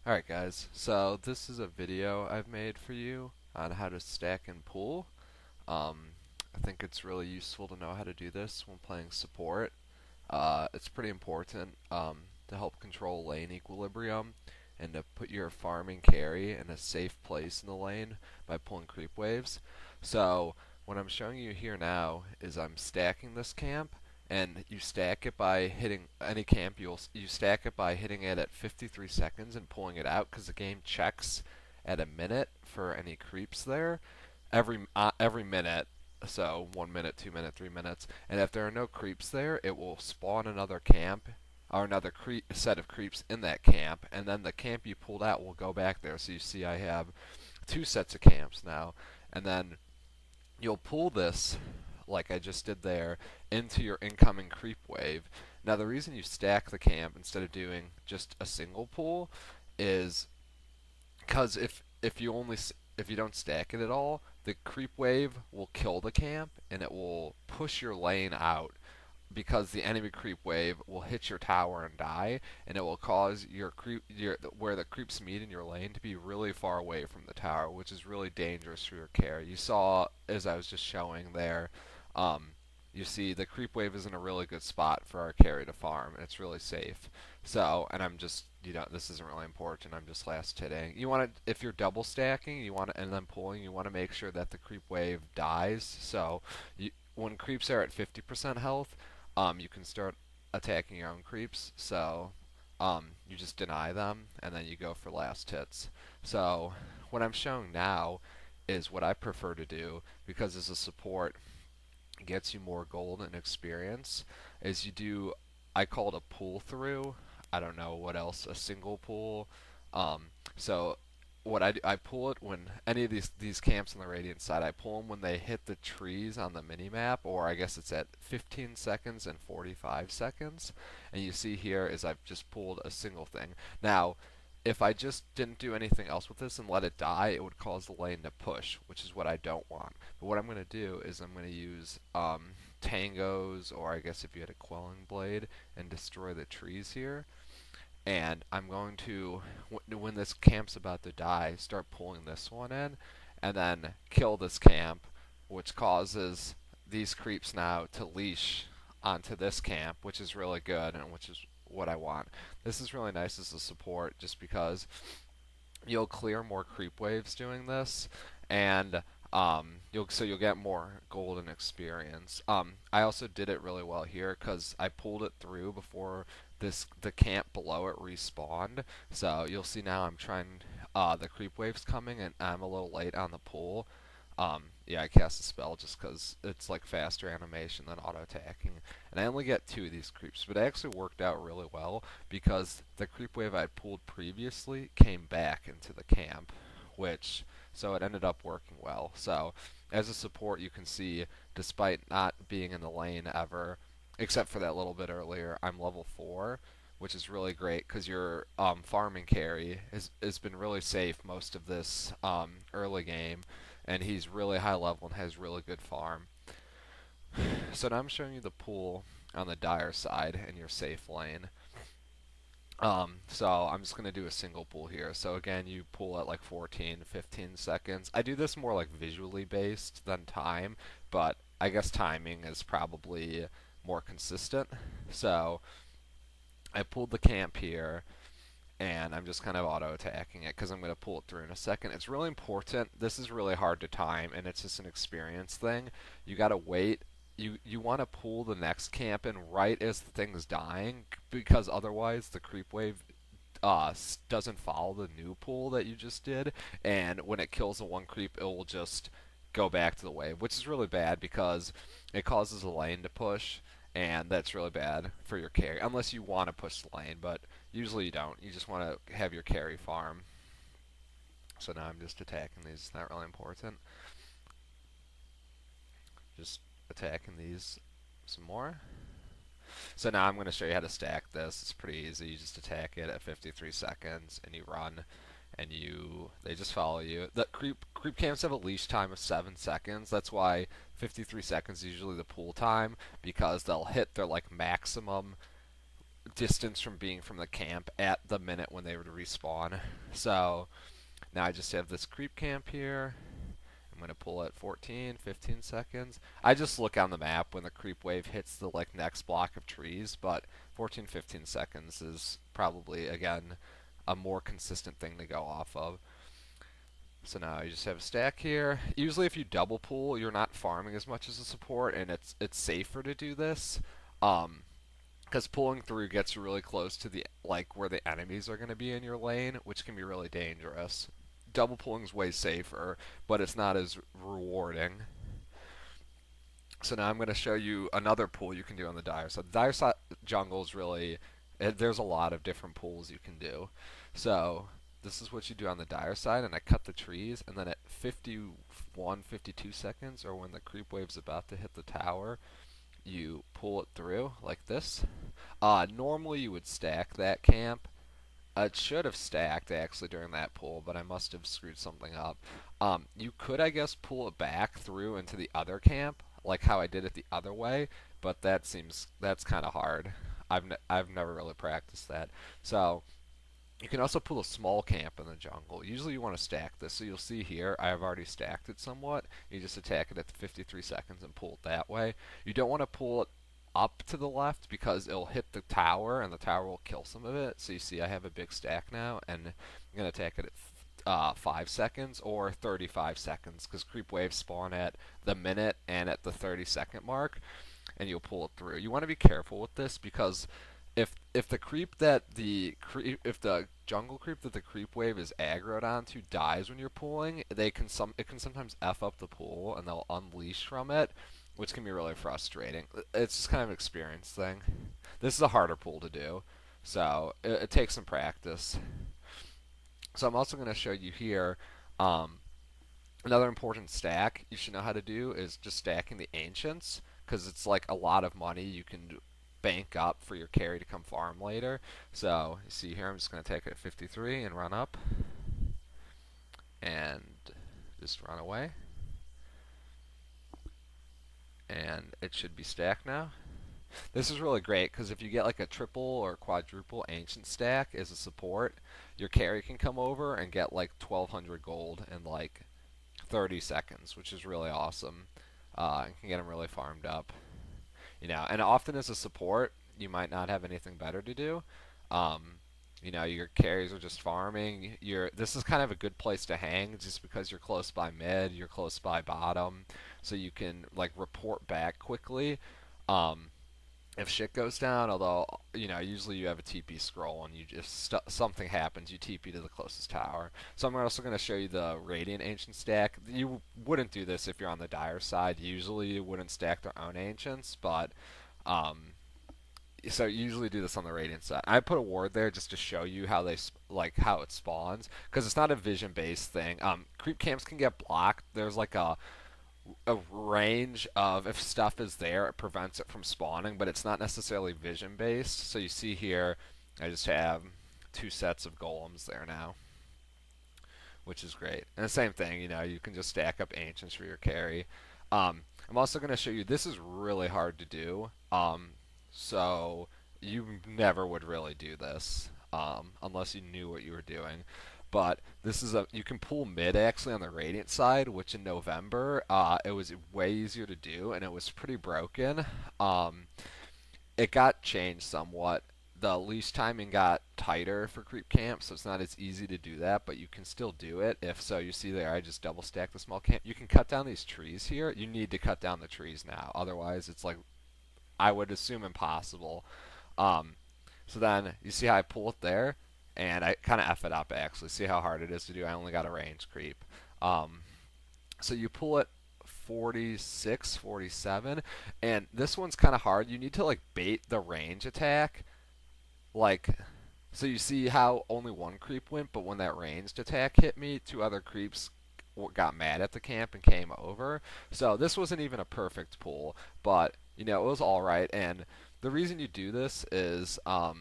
Alright guys, so this is a video I've made for you on how to stack and pool. I think it's really useful to know how to do this when playing support. It's pretty important to help control lane equilibrium and to put your farming carry in a safe place in the lane by pulling creep waves. So what I'm showing you here now is I'm stacking this camp, and you stack it by hitting any camp. You stack it by hitting it at 53 seconds and pulling it out, because the game checks at a minute for any creeps there every minute. So 1 minute, 2 minute, 3 minutes, and if there are no creeps there, it will spawn another camp or another set of creeps in that camp, and then the camp you pulled out will go back there. So you see I have two sets of camps now, and then you'll pull this like I just did there into your incoming creep wave. Now the reason you stack the camp instead of doing just a single pull is because if you don't stack it at all, the creep wave will kill the camp and it will push your lane out, because the enemy creep wave will hit your tower and die, and it will cause where the creeps meet in your lane to be really far away from the tower, which is really dangerous for your carry. You saw, as I was just showing there, you see the creep wave is in a really good spot for our carry to farm, and it's really safe. So, and I'm just, this isn't really important. I'm just last hitting. You want to, if you're double stacking, and then pulling, you want to make sure that the creep wave dies. So, when creeps are at 50% health, you can start attacking your own creeps. So, you just deny them, and then you go for last hits. So, what I'm showing now is what I prefer to do, because as a support, gets you more gold and experience, is you do, I call it a pull through. I don't know what else, a single pull. So what I do, I pull it when any of these camps on the radiant side, I pull them when they hit the trees on the mini map, or I guess it's at 15 seconds and 45 seconds. And you see here is I've just pulled a single thing. Now, if I just didn't do anything else with this and let it die, it would cause the lane to push, which is what I don't want. But what I'm going to do is I'm going to use tangos, or I guess if you had a quelling blade, and destroy the trees here. And I'm going to, when this camp's about to die, start pulling this one in, and then kill this camp, which causes these creeps now to leash onto this camp, which is really good, and which is what I want. This is really nice as a support, just because you'll clear more creep waves doing this, and you'll get more golden experience. I also did it really well here because I pulled it through before the camp below it respawned. So you'll see now I'm trying, the creep wave's coming, and I'm a little late on the pull. Yeah, I cast a spell just because it's like faster animation than auto attacking, and I only get two of these creeps, but it actually worked out really well because the creep wave I pulled previously came back into the camp, so it ended up working well. So as a support, you can see, despite not being in the lane ever, except for that little bit earlier, I'm level 4, which is really great because your farming carry has been really safe most of this early game, and he's really high level and has really good farm. So now I'm showing you the pool on the dire side in your safe lane. So I'm just going to do a single pull here. So again, you pull at like 14, 15 seconds. I do this more like visually based than time, but I guess timing is probably more consistent. So I pulled the camp here, and I'm just kind of auto-attacking it because I'm going to pull it through in a second. It's really important. This is really hard to time, and it's just an experience thing. You got to wait. You want to pull the next camp in right as the thing's dying, because otherwise the creep wave doesn't follow the new pull that you just did, and when it kills the one creep, it will just go back to the wave, which is really bad because it causes the lane to push, and that's really bad for your carry, unless you want to push the lane, but usually you don't. You just want to have your carry farm. So now I'm just attacking these. It's not really important. Just attacking these some more. So now I'm going to show you how to stack this. It's pretty easy. You just attack it at 53 seconds, and you run, and they just follow you. The creep camps have a leash time of 7 seconds. That's why 53 seconds is usually the pool time, because they'll hit their like maximum distance from being from the camp at the minute when they would respawn. So now I just have this creep camp here. I'm going to pull at 14, 15 seconds. I just look on the map when the creep wave hits the like next block of trees, but 14, 15 seconds is probably, again, a more consistent thing to go off of. So now you just have a stack here. Usually if you double pull, you're not farming as much as a support, and it's safer to do this. Because pulling through gets you really close to the like where the enemies are going to be in your lane, which can be really dangerous. Double pulling is way safer, but it's not as rewarding. So now I'm going to show you another pull you can do on the dire side. The dire side jungle is really, there's a lot of different pulls you can do. So this is what you do on the dire side, and I cut the trees, and then at 51, 52 seconds, or when the creep wave's about to hit the tower, you pull it through like this. Normally you would stack that camp. It should have stacked actually during that pull, but I must have screwed something up. You could, I guess, pull it back through into the other camp, like how I did it the other way, but that's kind of hard. I've never really practiced that. So you can also pull a small camp in the jungle. Usually you want to stack this, so you'll see here I have already stacked it somewhat. You just attack it at the 53 seconds and pull it that way. You don't want to pull it up to the left because it'll hit the tower and the tower will kill some of it. So you see I have a big stack now, and I'm going to attack it at 5 seconds or 35 seconds because creep waves spawn at the minute and at the 30-second mark, and you'll pull it through. You want to be careful with this because if the jungle creep that the creep wave is aggroed onto dies when you're pulling, it can sometimes f up the pull and they'll unleash from it, which can be really frustrating. It's just kind of an experience thing. This is a harder pull to do, so it takes some practice. So I'm also going to show you here another important stack you should know how to do is just stacking the ancients, because it's like a lot of money you can bank up for your carry to come farm later. So you see here I'm just going to take it at 53 and run up and just run away, and it should be stacked now. This is really great because if you get like a triple or quadruple ancient stack as a support, your carry can come over and get like 1200 gold in like 30 seconds, which is really awesome, and can get them really farmed up. And often as a support, you might not have anything better to do. Your carries are just farming. This is kind of a good place to hang just because you're close by mid, you're close by bottom, so you can like report back quickly. If shit goes down, although usually you have a TP scroll and you just something happens, you TP to the closest tower. So I'm also going to show you the Radiant Ancient stack. You wouldn't do this if you're on the dire side. Usually you wouldn't stack their own ancients, but so you usually do this on the Radiant side. I put a ward there just to show you how how it spawns, because it's not a vision based thing. Creep camps can get blocked. There's like a range of if stuff is there, it prevents it from spawning, but it's not necessarily vision based. So you see here, I just have 2 sets of golems there now, which is great. And the same thing, you can just stack up ancients for your carry. I'm also going to show you, this is really hard to do, so you never would really do this unless you knew what you were doing. But this is you can pull mid actually on the Radiant side, which in November it was way easier to do, and it was pretty broken. It got changed somewhat. The leash timing got tighter for creep camp, so it's not as easy to do that, but you can still do it. If so, you see there I just double stacked the small camp. You can cut down these trees here. You need to cut down the trees now, otherwise it's like, I would assume, impossible. So then you see how I pull it there, and I kind of F it up actually. See how hard it is to do? I only got a range creep. So you pull it 46, 47, and this one's kind of hard. You need to like bait the range attack. So you see how only one creep went, but when that ranged attack hit me, 2 other creeps got mad at the camp and came over. So this wasn't even a perfect pull, but it was alright. And the reason you do this is a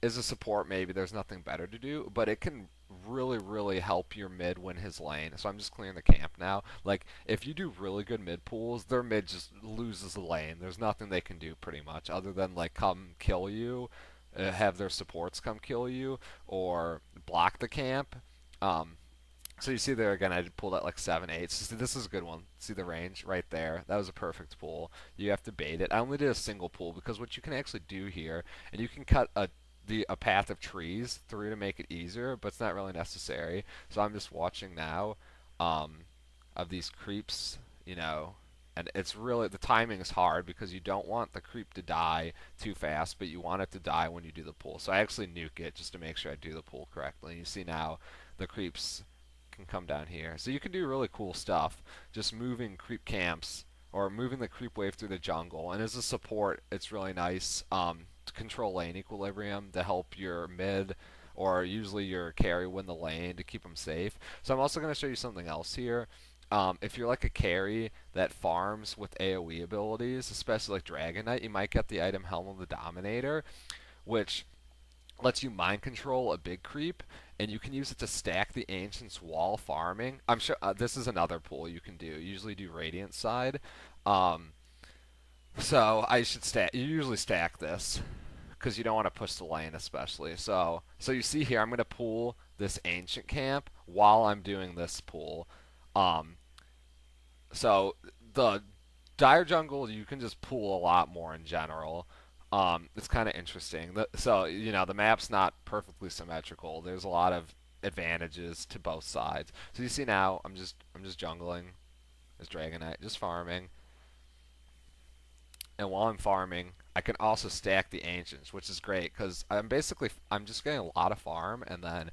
support, maybe there's nothing better to do, but it can really help your mid win his lane. So I'm just clearing the camp now. Like, if you do really good mid pools, their mid just loses the lane. There's nothing they can do pretty much other than like come kill you, have their supports come kill you, or block the camp. Um, so you see there again, I pulled out like 7/8. So this is a good one. See the range right there? That was a perfect pull. You have to bait it. I only did a single pull because what you can actually do here, and you can cut a path of trees through to make it easier, but it's not really necessary. So I'm just watching now um, of these creeps, you know, and it's really the timing is hard because you don't want the creep to die too fast, but you want it to die when you do the pull. So I actually nuke it just to make sure I do the pull correctly. And you see now the creeps can come down here. So you can do really cool stuff just moving creep camps or moving the creep wave through the jungle. And as a support, it's really nice to control lane equilibrium to help your mid or usually your carry win the lane to keep them safe. So I'm also going to show you something else here. If you're like a carry that farms with AoE abilities, especially like Dragon Knight, you might get the item Helm of the Dominator, which lets you mind control a big creep, and you can use it to stack the ancients while farming. I'm sure this is another pull you can do. You usually do Radiant side. Um, so I should stack. You usually stack this because you don't want to push the lane, especially. So you see here, I'm going to pull this ancient camp while I'm doing this pull. Um, so the dire jungle, you can just pull a lot more in general. It's kind of interesting. So you know the map's not perfectly symmetrical. There's a lot of advantages to both sides. So you see now, I'm just jungling as Dragon Knight, just farming. And while I'm farming, I can also stack the ancients, which is great because I'm just getting a lot of farm, and then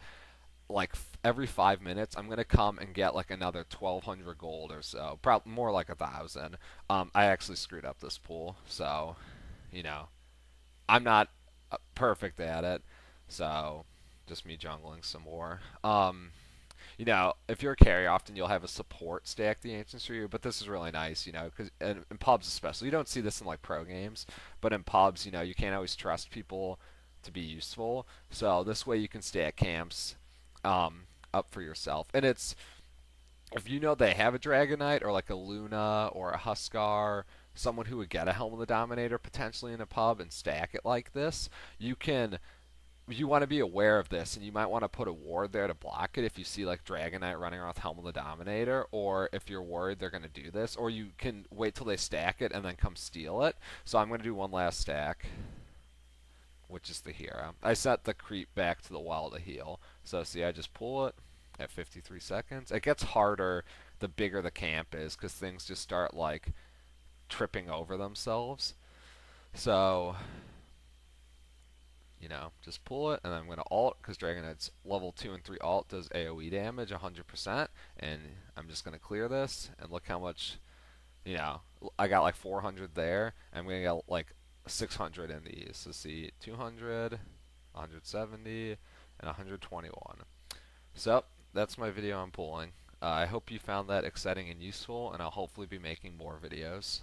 like every 5 minutes, I'm gonna come and get like another 1,200 gold or so, probably more like 1,000. I actually screwed up this pool, so you know I'm not perfect at it, so just me jungling some more. If you're a carry, often you'll have a support stack the ancients for you, but this is really nice, because in pubs especially, you don't see this in like pro games, but in pubs, you can't always trust people to be useful. So this way you can stack camps up for yourself, and it's if you know they have a Dragon Knight or like a Luna or a Huskar, someone who would get a Helm of the Dominator potentially in a pub and stack it like this, you want to be aware of this, and you might want to put a ward there to block it if you see like Dragon Knight running around with Helm of the Dominator, or if you're worried they're going to do this, or you can wait till they stack it and then come steal it. So I'm going to do one last stack, which is the hero. I set the creep back to the wall to heal. So see, I just pull it at 53 seconds. It gets harder the bigger the camp is because things just start like tripping over themselves. So just pull it, and then I'm going to ult, because Dragon Knight's level 2 and 3 ult does AoE damage 100%, and I'm just going to clear this, and look how much, I got like 400 there, and I'm going to get like 600 in these. So see, 200, 170, and 121. So, that's my video on pulling. I hope you found that exciting and useful, and I'll hopefully be making more videos.